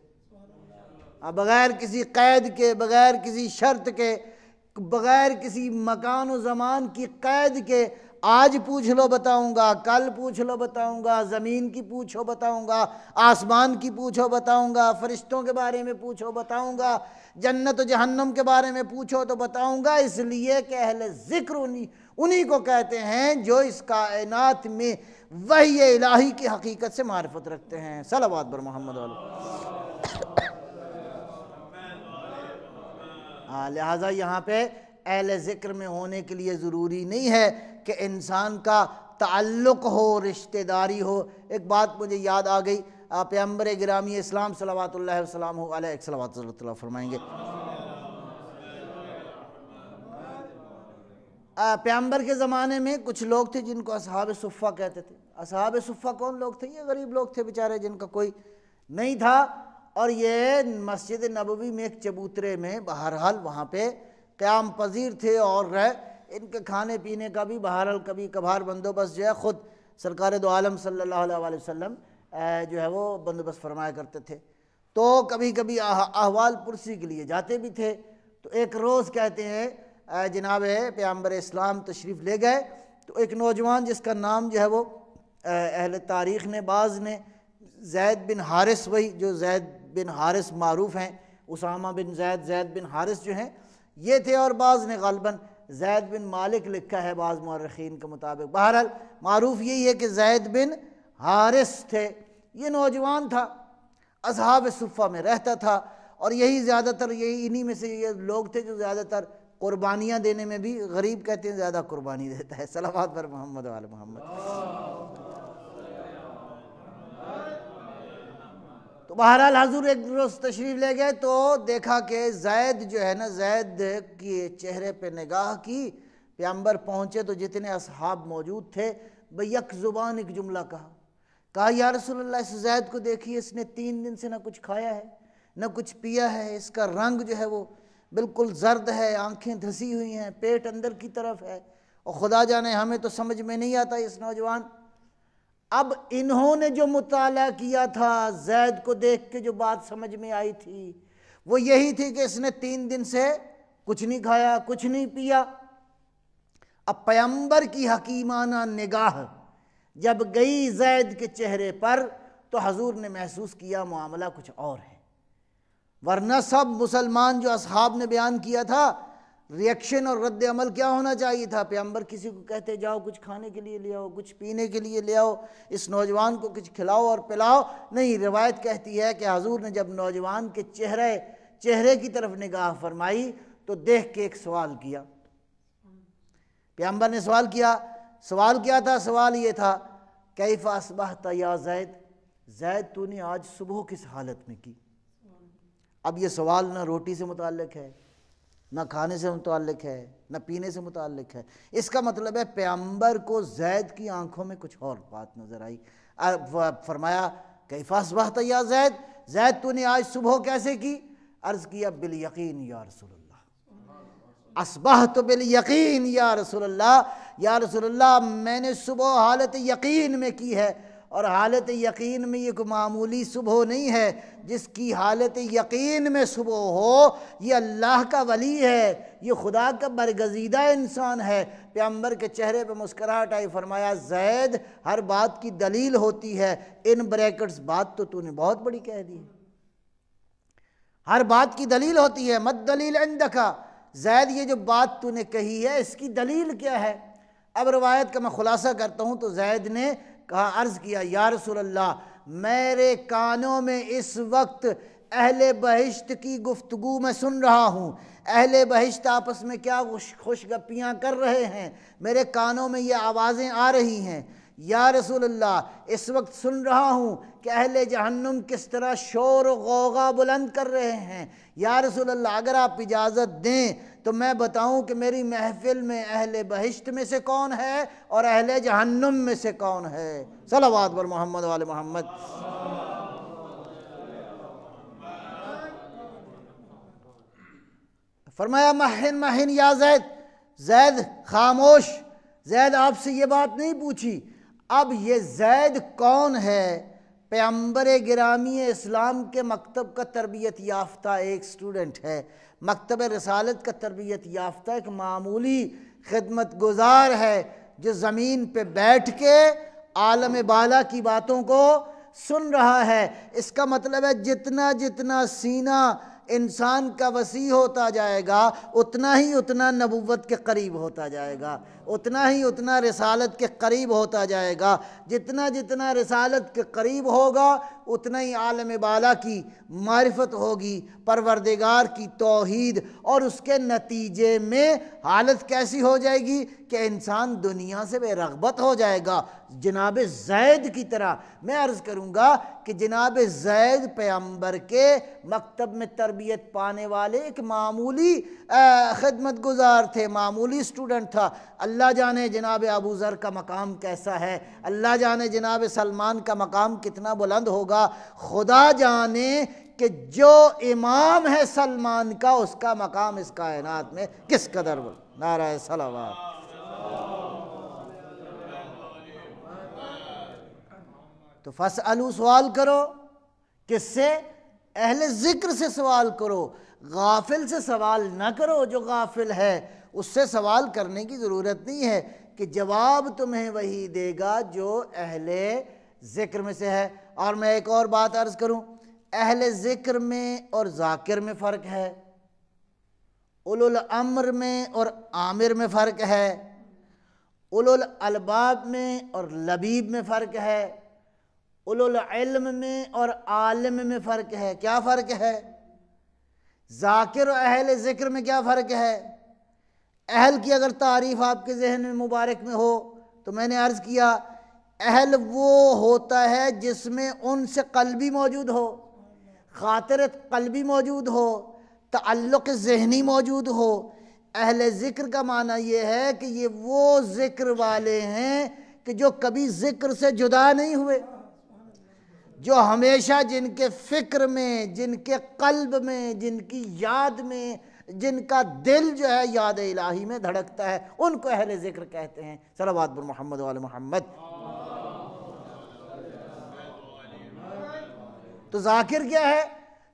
بغیر کسی قید کے، بغیر کسی شرط کے، بغیر کسی مکان و زمان کی قید کے، آج پوچھ لو بتاؤں گا، کل پوچھ لو بتاؤں گا، زمین کی پوچھو بتاؤں گا، آسمان کی پوچھو بتاؤں گا، فرشتوں کے بارے میں پوچھو بتاؤں گا، جنت و جہنم کے بارے میں پوچھو تو بتاؤں گا، اس لیے کہ اہل ذکر انہی کو کہتے ہیں جو اس کائنات میں وحی الہی کی حقیقت سے معرفت رکھتے ہیں۔ صلوات بر محمد لہٰذا یہاں پہ اہل ذکر میں ہونے کے لیے ضروری نہیں ہے کہ انسان کا تعلق ہو، رشتہ داری ہو۔ ایک بات مجھے یاد آ گئی، پیغمبر گرامی اسلام صلوات اللہ وسلامہ علیہ ایک صلوات اللہ فرمائیں گے۔ پیغمبر کے زمانے میں کچھ لوگ تھے جن کو اصحاب صفہ کہتے تھے۔ اصحاب صفہ کون لوگ تھے؟ یہ غریب لوگ تھے بیچارے، جن کا کوئی نہیں تھا، اور یہ مسجد نبوی میں ایک چبوترے میں بہرحال وہاں پہ قیام پذیر تھے، اور ان کے کھانے پینے کا بھی بہرحال کبھی کبھار بندوبست جو ہے خود سرکار دو عالم صلی اللہ علیہ وسلم جو ہے وہ بندوبست فرمایا کرتے تھے۔ تو کبھی کبھی احوال پرسی کے لیے جاتے بھی تھے۔ تو ایک روز کہتے ہیں جناب پیغمبر اسلام تشریف لے گئے، تو ایک نوجوان جس کا نام جو ہے وہ اہل تاریخ نے، بعض نے زید بن حارث، وہی جو زید بن حارث معروف ہیں، اسامہ بن زید، زید بن حارث جو ہیں یہ تھے، اور بعض نے غالباً زید بن مالک لکھا ہے بعض مورخین کے مطابق۔ بہرحال معروف یہی ہے کہ زید بن حارث تھے۔ یہ نوجوان تھا، اصحاب صفہ میں رہتا تھا، اور یہی زیادہ تر انہی میں سے یہ لوگ تھے جو زیادہ تر قربانیاں دینے میں بھی، غریب کہتے ہیں زیادہ قربانی دیتا ہے۔ صلوات پر محمد وعلی محمد۔ تو بہرحال حضور ایک روز تشریف لے گئے، تو دیکھا کہ زید جو ہے نا، زید کی چہرے پہ نگاہ کی، پیغمبر پہنچے تو جتنے اصحاب موجود تھے بیک زبان ایک جملہ کہا یا رسول اللہ اس زید کو دیکھیے، اس نے 3 دن سے نہ کچھ کھایا ہے نہ کچھ پیا ہے، اس کا رنگ جو ہے وہ بالکل زرد ہے، آنکھیں دھسی ہوئی ہیں، پیٹ اندر کی طرف ہے، اور خدا جانے ہمیں تو سمجھ میں نہیں آتا اس نوجوان۔ اب انہوں نے جو مطالعہ کیا تھا، زید کو دیکھ کے جو بات سمجھ میں آئی تھی وہ یہی تھی کہ اس نے 3 دن سے کچھ نہیں کھایا، کچھ نہیں پیا۔ اب پیغمبر کی حکیمانہ نگاہ جب گئی زید کے چہرے پر، تو حضور نے محسوس کیا معاملہ کچھ اور ہے، ورنہ سب مسلمان جو اصحاب نے بیان کیا تھا، ریئیکشن اور رد عمل کیا ہونا چاہیے تھا؟ پیغمبر کسی کو کہتے جاؤ کچھ کھانے کے لیے لے آؤ، کچھ پینے کے لیے لے آؤ، اس نوجوان کو کچھ کھلاؤ اور پلاؤ۔ نہیں، روایت کہتی ہے کہ حضور نے جب نوجوان کے چہرے کی طرف نگاہ فرمائی تو دیکھ کے ایک سوال کیا۔ پیغمبر نے سوال کیا تھا؟ سوال یہ تھا کیف اصبحت یا زید، زید تو نے آج صبح کس حالت میں کی؟ اب یہ سوال نہ روٹی سے متعلق ہے، نہ کھانے سے متعلق ہے، نہ پینے سے متعلق ہے۔ اس کا مطلب ہے پیغمبر کو زید کی آنکھوں میں کچھ اور بات نظر آئی۔ فرمایا کیف اصبحت یا زید، زید تو نے آج صبح کیسے کی؟ عرض کیا بالیقین یا رسول اللہ، اصبحت بالیقین یا رسول اللہ، یا رسول اللہ میں نے صبح حالت یقین میں کی ہے، اور حالت یقین میں یہ کوئی معمولی صبح نہیں ہے۔ جس کی حالت یقین میں صبح ہو یہ اللہ کا ولی ہے، یہ خدا کا برگزیدہ انسان ہے۔ پیغمبر کے چہرے پہ مسکراہٹ آئی، فرمایا زید ہر بات کی دلیل ہوتی ہے، ان بریکٹس بات تو نے بہت بڑی کہہ دی، ہر بات کی دلیل ہوتی ہے۔ مد دلیل عندک، زید یہ جو بات تو نے کہی ہے اس کی دلیل کیا ہے؟ اب روایت کا میں خلاصہ کرتا ہوں تو زید نے کہا، عرض کیا یا رسول اللہ میرے کانوں میں اس وقت اہل بہشت کی گفتگو میں سن رہا ہوں، اہل بہشت آپس میں کیا خوش گپیاں کر رہے ہیں، میرے کانوں میں یہ آوازیں آ رہی ہیں۔ یا رسول اللہ اس وقت سن رہا ہوں کہ اہل جہنم کس طرح شور و غوغا بلند کر رہے ہیں۔ یا رسول اللہ اگر آپ اجازت دیں تو میں بتاؤں کہ میری محفل میں اہل بہشت میں سے کون ہے اور اہل جہنم میں سے کون ہے۔ صلوات بر محمد وآل محمد۔ فرمایا مہن مہن یا زید، زید خاموش، زید آپ سے یہ بات نہیں پوچھی۔ اب یہ زید کون ہے؟ پیغمبر گرامی اسلام کے مکتب کا تربیت یافتہ ایک سٹوڈنٹ ہے، مکتب رسالت کا تربیت یافتہ ایک معمولی خدمت گزار ہے جو زمین پہ بیٹھ کے عالم بالا کی باتوں کو سن رہا ہے۔ اس کا مطلب ہے جتنا جتنا سینہ انسان کا وسیع ہوتا جائے گا اتنا ہی اتنا نبوت کے قریب ہوتا جائے گا، اتنا ہی اتنا رسالت کے قریب ہوتا جائے گا۔ جتنا جتنا رسالت کے قریب ہوگا اتنا ہی عالم بالا کی معرفت ہوگی، پروردگار کی توحید، اور اس کے نتیجے میں حالت کیسی ہو جائے گی کہ انسان دنیا سے بے رغبت ہو جائے گا۔ جناب زید کی طرح میں عرض کروں گا کہ جناب زید پیغمبر کے مکتب میں تربیت پانے والے ایک معمولی خدمت گزار تھے، معمولی سٹوڈنٹ تھا۔ اللہ جانے جناب ابو ذر کا مقام کیسا ہے، اللہ جانے جناب سلمان کا مقام کتنا بلند ہوگا، خدا جانے کہ جو امام ہے سلمان کا اس کا مقام اس کائنات میں کس قدر بلند۔ نعرہ صلوات۔ تو فاسألوا سوال کرو، کس سے؟ اہل ذکر سے سوال کرو، غافل سے سوال نہ کرو۔ جو غافل ہے اس سے سوال کرنے کی ضرورت نہیں ہے کہ جواب تمہیں وہی دے گا جو اہل ذکر میں سے ہے۔ اور میں ایک اور بات عرض کروں، اہل ذکر میں اور ذاکر میں فرق ہے، اولو الامر میں اور عامر میں فرق ہے، اولو الالباب میں اور لبیب میں فرق ہے، اولو العلم میں اور عالم میں فرق ہے۔ کیا فرق ہے؟ ذاکر و اہل ذکر میں کیا فرق ہے؟ اہل کی اگر تعریف آپ کے ذہن میں مبارک میں ہو تو میں نے عرض کیا اہل وہ ہوتا ہے جس میں انس قلبی موجود ہو، خاطرت قلبی موجود ہو، تعلق ذہنی موجود ہو۔ اہل ذکر کا معنی یہ ہے کہ یہ وہ ذکر والے ہیں کہ جو کبھی ذکر سے جدا نہیں ہوئے، جو ہمیشہ جن کے فکر میں، جن کے قلب میں، جن کی یاد میں، جن کا دل جو ہے یاد الہی میں دھڑکتا ہے، ان کو اہل ذکر کہتے ہیں۔ صلوات بر محمد وآل محمد۔ تو ذاکر کیا ہے؟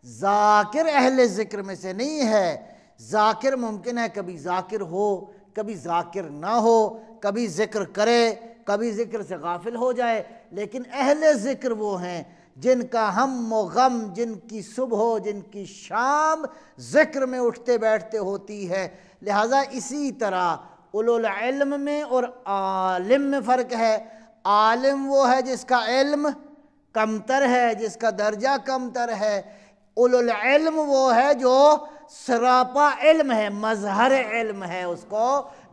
ذاکر اہل ذکر میں سے نہیں ہے۔ ذاکر ممکن ہے کبھی ذاکر ہو، کبھی ذاکر نہ ہو، کبھی ذکر کرے، کبھی ذکر سے غافل ہو جائے، لیکن اہل ذکر وہ ہیں جن کا ہم و غم، جن کی صبح و جن کی شام ذکر میں اٹھتے بیٹھتے ہوتی ہے۔ لہٰذا اسی طرح اولو العلم میں اور عالم میں فرق ہے۔ عالم وہ ہے جس کا علم کمتر ہے، جس کا درجہ کمتر ہے۔ اولو العلم وہ ہے جو سراپا علم ہے، مظہر علم ہے، اس کو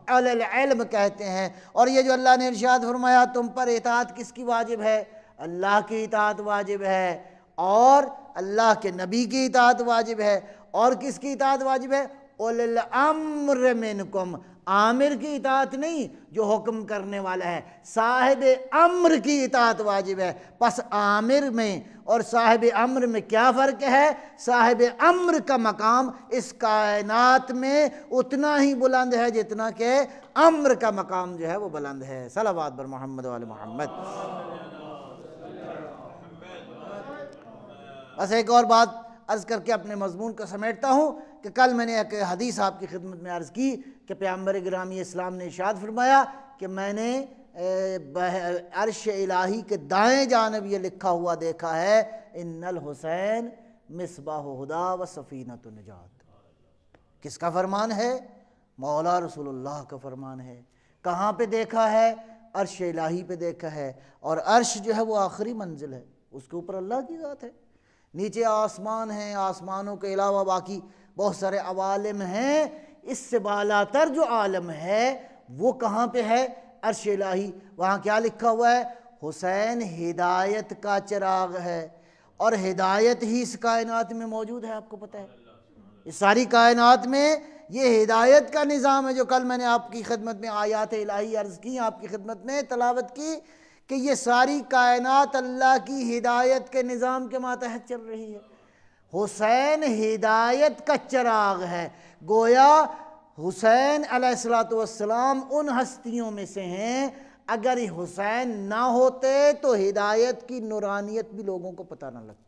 اولو العلم کہتے ہیں۔ اور یہ جو اللہ نے ارشاد فرمایا تم پر اطاعت کس کی واجب ہے؟ اللہ کی اطاعت واجب ہے، اور اللہ کے نبی کی اطاعت واجب ہے، اور کس کی اطاعت واجب ہے؟ اولو الامر منکم، آمر کی اطاعت نہیں جو حکم کرنے والا ہے، صاحب امر کی اطاعت واجب ہے۔ پس آمر میں اور صاحب امر میں کیا فرق ہے؟ صاحب امر کا مقام اس کائنات میں اتنا ہی بلند ہے جتنا کہ امر کا مقام جو ہے وہ بلند ہے۔ صلوات بر محمد وآل محمد۔ بس ایک اور بات عرض کر کے اپنے مضمون کو سمیٹتا ہوں کہ کل میں نے ایک حدیث آپ کی خدمت میں عرض کی کہ پیغمبر گرامی اسلام نے ارشاد فرمایا کہ میں نے عرش الہی کے دائیں جانب یہ لکھا ہوا دیکھا ہے ان الحسین مصباح ہدا و سفینۃ نجات۔ کس کا فرمان ہے؟ مولا رسول اللہ کا فرمان ہے۔ کہاں پہ دیکھا ہے؟ عرش الہی پہ دیکھا ہے، اور عرش جو ہے وہ آخری منزل ہے، اس کے اوپر اللہ کی ذات ہے، نیچے آسمان ہیں، آسمانوں کے علاوہ باقی بہت سارے عوالم ہیں، اس سے بالاتر جو عالم ہے وہ کہاں پہ ہے؟ عرش الہی۔ وہاں کیا لکھا ہوا ہے؟ حسین ہدایت کا چراغ ہے، اور ہدایت ہی اس کائنات میں موجود ہے، آپ کو پتہ ہے اس ساری کائنات میں یہ ہدایت کا نظام ہے، جو کل میں نے آپ کی خدمت میں آیات الہی عرض کی، آپ کی خدمت میں تلاوت کی، کہ یہ ساری کائنات اللہ کی ہدایت کے نظام کے ماتحت چل رہی ہے۔ حسین ہدایت کا چراغ ہے، گویا حسین علیہ السلام ان ہستیوں میں سے ہیں، اگر حسین نہ ہوتے تو ہدایت کی نورانیت بھی لوگوں کو پتہ نہ لگتی۔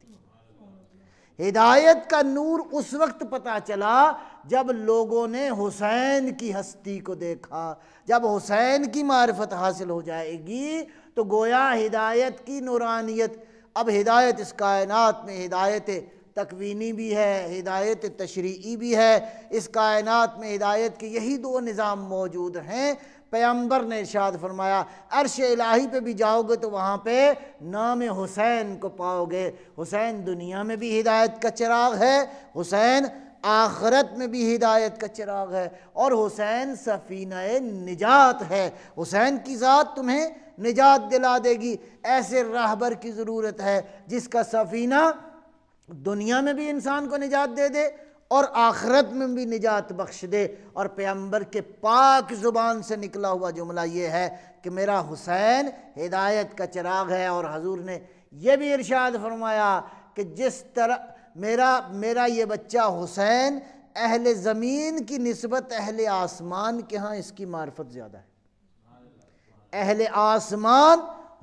ہدایت کا نور اس وقت پتہ چلا جب لوگوں نے حسین کی ہستی کو دیکھا، جب حسین کی معرفت حاصل ہو جائے گی تو گویا ہدایت کی نورانیت۔ اب ہدایت اس کائنات میں ہدایت تکوینی بھی ہے، ہدایت تشریعی بھی ہے، اس کائنات میں ہدایت کے یہی دو نظام موجود ہیں۔ پیغمبر نے ارشاد فرمایا عرش الہی پہ بھی جاؤ گے تو وہاں پہ نام حسین کو پاؤ گے۔ حسین دنیا میں بھی ہدایت کا چراغ ہے، حسین آخرت میں بھی ہدایت کا چراغ ہے، اور حسین سفینہ نجات ہے۔ حسین کی ذات تمہیں نجات دلا دے گی۔ ایسے راہبر کی ضرورت ہے جس کا سفینہ دنیا میں بھی انسان کو نجات دے دے اور آخرت میں بھی نجات بخش دے۔ اور پیغمبر کے پاک زبان سے نکلا ہوا جملہ یہ ہے کہ میرا حسین ہدایت کا چراغ ہے، اور حضور نے یہ بھی ارشاد فرمایا کہ جس طرح میرا یہ بچہ حسین اہل زمین کی نسبت اہل آسمان کے ہاں اس کی معرفت زیادہ ہے۔ اہل آسمان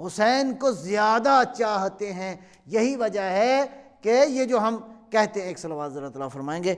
حسین کو زیادہ چاہتے ہیں، یہی وجہ ہے کہ یہ جو ہم کہتے ہیں، ایک صلوات ذرا اللہ فرمائیں گے۔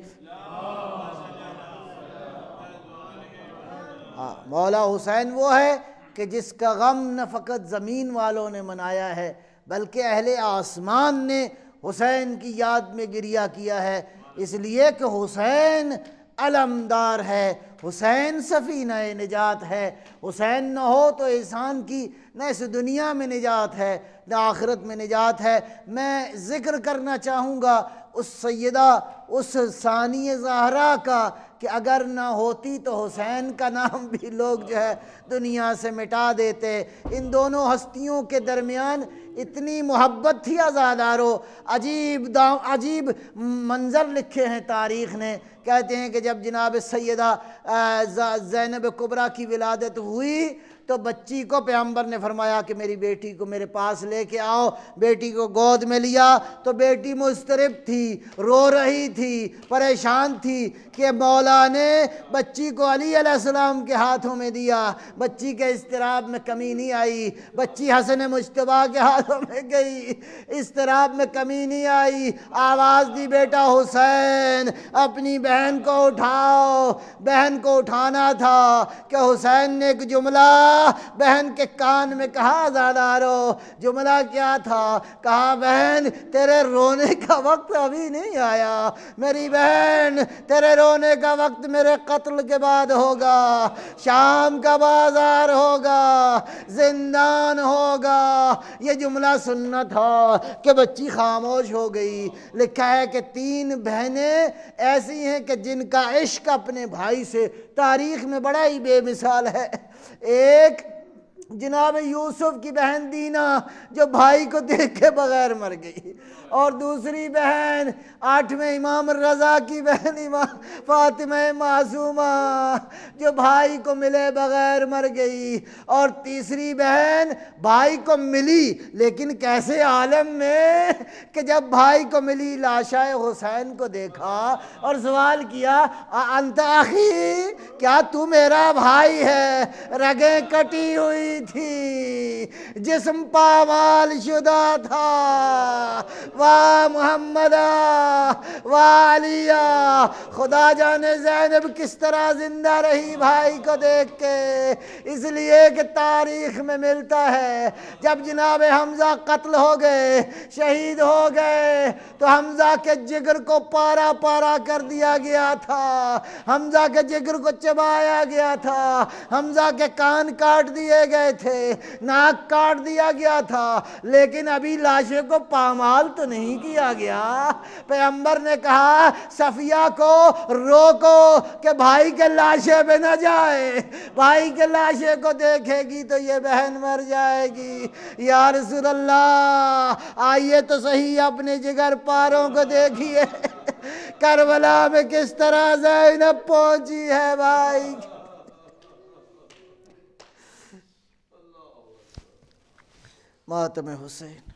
مولا حسین وہ ہے کہ جس کا غم نہ فقط زمین والوں نے منایا ہے بلکہ اہل آسمان نے حسین کی یاد میں گریہ کیا ہے، اس لیے کہ حسین علمدار ہے، حسین سفینہ نجات ہے۔ حسین نہ ہو تو انسان کی نہ اس دنیا میں نجات ہے نہ آخرت میں نجات ہے۔ میں ذکر کرنا چاہوں گا اس سیدہ، اس ثانی زہرا کا، کہ اگر نہ ہوتی تو حسین کا نام بھی لوگ جو ہے دنیا سے مٹا دیتے۔ ان دونوں ہستیوں کے درمیان اتنی محبت تھی عزادارو، عجیب منظر لکھے ہیں تاریخ نے۔ کہتے ہیں کہ جب جناب سیدہ زینب کبریٰ کی ولادت ہوئی تو بچی کو پیغمبر نے فرمایا کہ میری بیٹی کو میرے پاس لے کے آؤ۔ بیٹی کو گود میں لیا تو بیٹی مضطرب تھی، رو رہی تھی، پریشان تھی، کہ مولا نے بچی کو علی علیہ السلام کے ہاتھوں میں دیا۔ بچی کے اضطراب میں کمی نہیں آئی، بچی حسن مجتبیٰ کے ہاتھوں میں گئی، اضطراب میں کمی نہیں آئی۔ آواز دی بیٹا حسین اپنی بہن کو اٹھاؤ۔ بہن کو اٹھانا تھا کہ حسین نے ایک جملہ بہن کے کان میں کہا، عزادارو جملہ کیا تھا؟ کہا بہن تیرے رونے کا وقت ابھی نہیں آیا، میری بہن تیرے رونے کا وقت میرے قتل کے بعد ہوگا، شام کا بازار ہوگا، زندان ہوگا۔ یہ جملہ سننا تھا کہ بچی خاموش ہو گئی۔ لکھا ہے کہ 3 بہنیں ایسی ہیں کہ جن کا عشق اپنے بھائی سے تاریخ میں بڑا ہی بے مثال ہے۔ ایک جناب یوسف کی بہن دینا جو بھائی کو دیکھ کے بغیر مر گئی، اور دوسری بہن 8ویں امام رضا کی بہن فاطمہ معصومہ جو بھائی کو ملے بغیر مر گئی، اور تیسری بہن بھائی کو ملی لیکن کیسے عالم میں کہ جب بھائی کو ملی لاشائے حسین کو دیکھا اور سوال کیا انت اخی، کیا تو میرا بھائی ہے؟ رگیں کٹی ہوئی تھی، جسم پامال شدہ تھا۔ واہ محمد واہ علی، خدا جانے زینب کس طرح زندہ رہی بھائی کو دیکھ کے۔ اس لیے کہ تاریخ میں ملتا ہے جب جناب حمزہ قتل ہو گئے، شہید ہو گئے، تو حمزہ کے جگر کو پارا پارا کر دیا گیا تھا، حمزہ کے جگر کو چبایا گیا تھا، حمزہ کے کان کاٹ دیے گئے گئے تھے، ناک کاٹ دیا گیا تھا، لیکن ابھی لاشیں کو پامال تو نہیں کیا گیا۔ پیغمبر نے کہا صفیہ کو روکو کہ بھائی کے لاشیں پہ نہ جائے، بھائی کے لاشیں کو دیکھے گی تو یہ بہن مر جائے گی۔ یا رسول اللہ آئیے تو صحیح اپنے جگر پاروں کو دیکھیے، کربلا میں کس طرح زینب پہنچی ہے بھائی۔ ماتم حسین۔